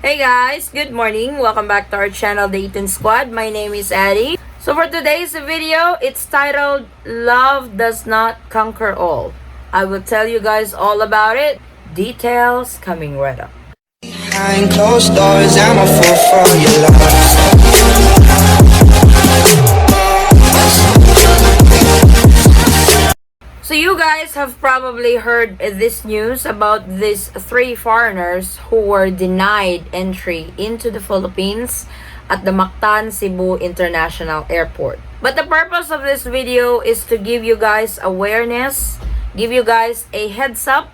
Hey guys, good morning. Welcome back to our channel, the Eaton Squad. My name is Addie. So for today's video, it's titled Love Does Not Conquer All. I will tell you guys all about it. Details coming right up. Behind closed doors, I'm a fool for your love. So you guys have probably heard this news about these three foreigners who were denied entry into the Philippines at the Mactan-Cebu International Airport. But the purpose of this video is to give you guys awareness, give you guys a heads up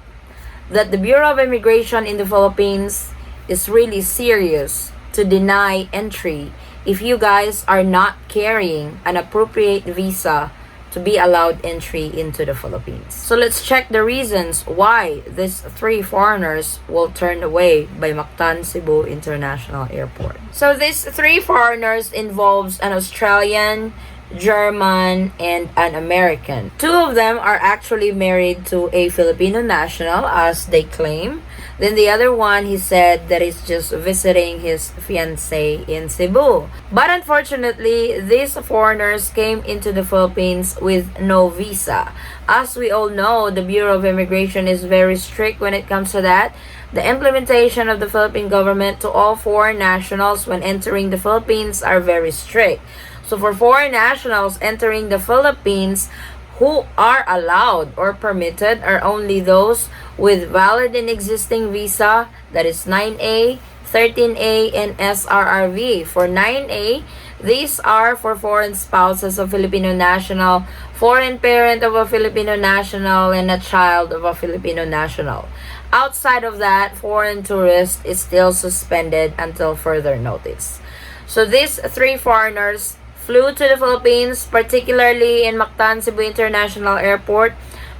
that the Bureau of Immigration in the Philippines is really serious to deny entry if you guys are not carrying an appropriate visa to be allowed entry into the Philippines. So let's check the reasons why these three foreigners were turned away by Mactan-Cebu International Airport. So these three foreigners involves an Australian, German, and an American. Two of them are actually married to a Filipino national, as they claim. Then the other one, he said that he's just visiting his fiancée in Cebu. But unfortunately, these foreigners came into the Philippines with no visa. As we all know, the Bureau of Immigration is very strict when it comes to that. The implementation of the Philippine government to all foreign nationals when entering the Philippines are very strict. So for foreign nationals entering the Philippines, who are allowed or permitted are only those with valid and existing visa, that is 9A, 13A, and SRRV. For 9A, these are for foreign spouses of Filipino national, foreign parent of a Filipino national, and a child of a Filipino national. Outside of that, foreign tourist is still suspended until further notice. So these three foreigners flew to the Philippines, particularly in Mactan-Cebu International Airport,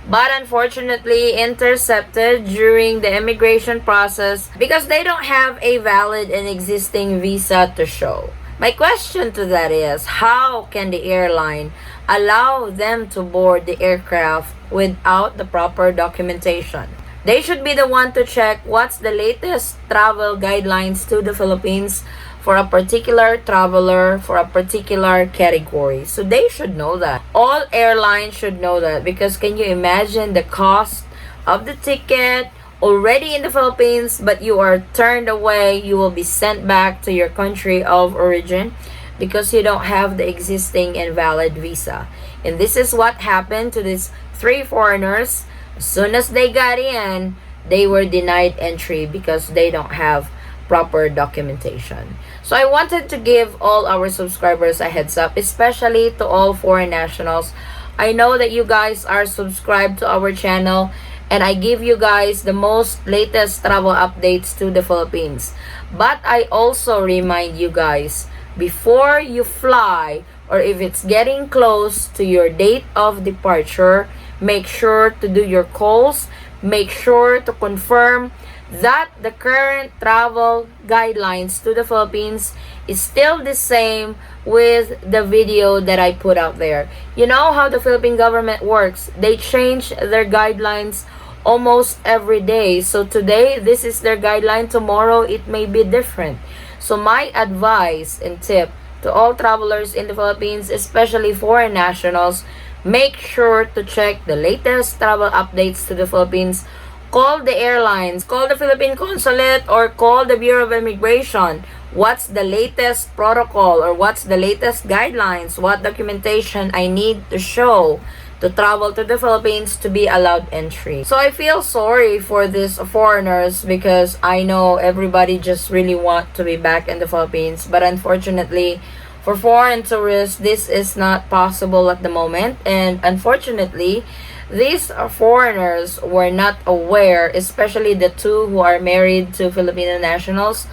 but unfortunately intercepted during the immigration process because they don't have a valid and existing visa to show. My question to that is, how can the airline allow them to board the aircraft without the proper documentation? They should be the one to check what's the latest travel guidelines to the Philippines for a particular traveler, for a particular category. So they should know that. All airlines should know that, because can you imagine the cost of the ticket already in the Philippines, but you are turned away, you will be sent back to your country of origin because you don't have the existing and valid visa. And this is what happened to these three foreigners. As soon as they got in, they were denied entry because they don't have proper documentation. So I wanted to give all our subscribers a heads up, especially to all foreign nationals. I know that you guys are subscribed to our channel, and I give you guys the most latest travel updates to the Philippines. But I also remind you guys, before you fly, or if it's getting close to your date of departure, make sure to do your calls. Make sure to confirm that the current travel guidelines to the Philippines is still the same with the video that I put out there. You know how the Philippine government works. They change their guidelines almost every day. So today, this is their guideline. Tomorrow, it may be different. So my advice and tip to all travelers in the Philippines, especially foreign nationals, make sure to check the latest travel updates to the Philippines. Call the airlines, call the Philippine Consulate, or call the Bureau of Immigration. What's the latest protocol, or what's the latest guidelines? What documentation I need to show to travel to the Philippines to be allowed entry? So I feel sorry for these foreigners because I know everybody just really want to be back in the Philippines. But unfortunately, for foreign tourists, this is not possible at the moment. And unfortunately, these foreigners were not aware, especially the two who are married to Filipino nationals,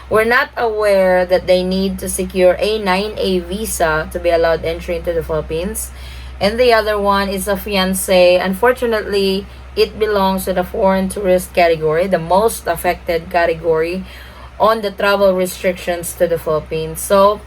were not aware that they need to secure a 9A visa to be allowed entry into the Philippines. And the other one is a fiancé. Unfortunately, it belongs to the foreign tourist category, the most affected category on the travel restrictions to the Philippines. So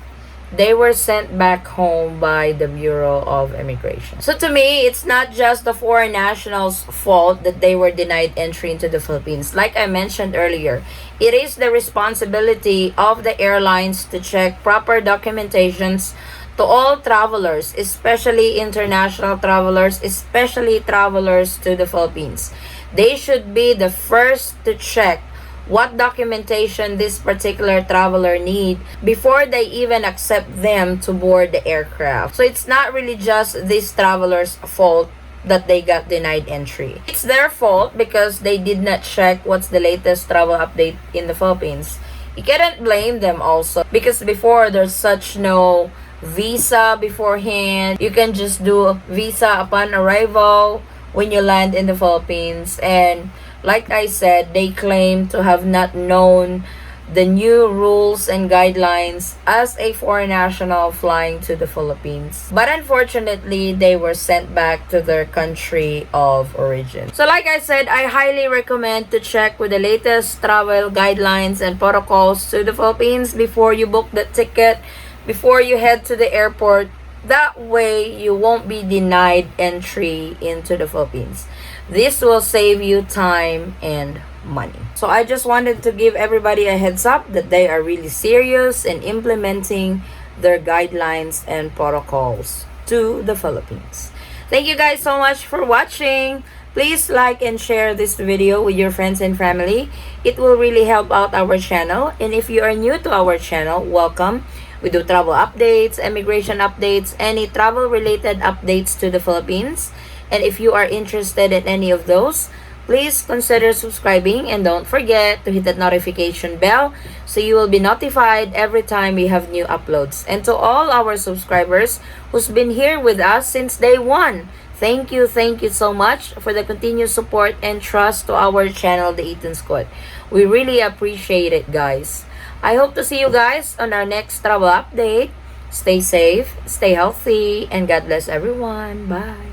they were sent back home by the Bureau of Immigration. So to me, it's not just the foreign nationals' fault that they were denied entry into the Philippines. Like I mentioned earlier, it is the responsibility of the airlines to check proper documentations to all travelers, especially international travelers, especially travelers to the Philippines. They should be the first to check what documentation this particular traveler need before they even accept them to board the aircraft. So it's not really just this traveler's fault that they got denied entry. It's their fault because they did not check what's the latest travel update in the Philippines. You cannot blame them also because before there's such no visa beforehand. You can just do visa upon arrival when you land in the Philippines. And like I said, they claim to have not known the new rules and guidelines as a foreign national flying to the Philippines. But unfortunately, they were sent back to their country of origin. So like I said, I highly recommend to check with the latest travel guidelines and protocols to the Philippines before you book the ticket, before you head to the airport. That way, you won't be denied entry into the Philippines. This will save you time and money. So I just wanted to give everybody a heads up that they are really serious in implementing their guidelines and protocols to the Philippines. Thank you guys so much for watching. Please like and share this video with your friends and family. It will really help out our channel. And if you are new to our channel, welcome. We do travel updates, immigration updates, any travel related updates to the Philippines. And if you are interested in any of those, please consider subscribing and don't forget to hit that notification bell so you will be notified every time we have new uploads. And to all our subscribers who's been here with us since day one, thank you so much for the continued support and trust to our channel, the Eaton Squad. We really appreciate it, guys. I hope to see you guys on our next travel update. Stay safe, stay healthy, and God bless everyone. Bye.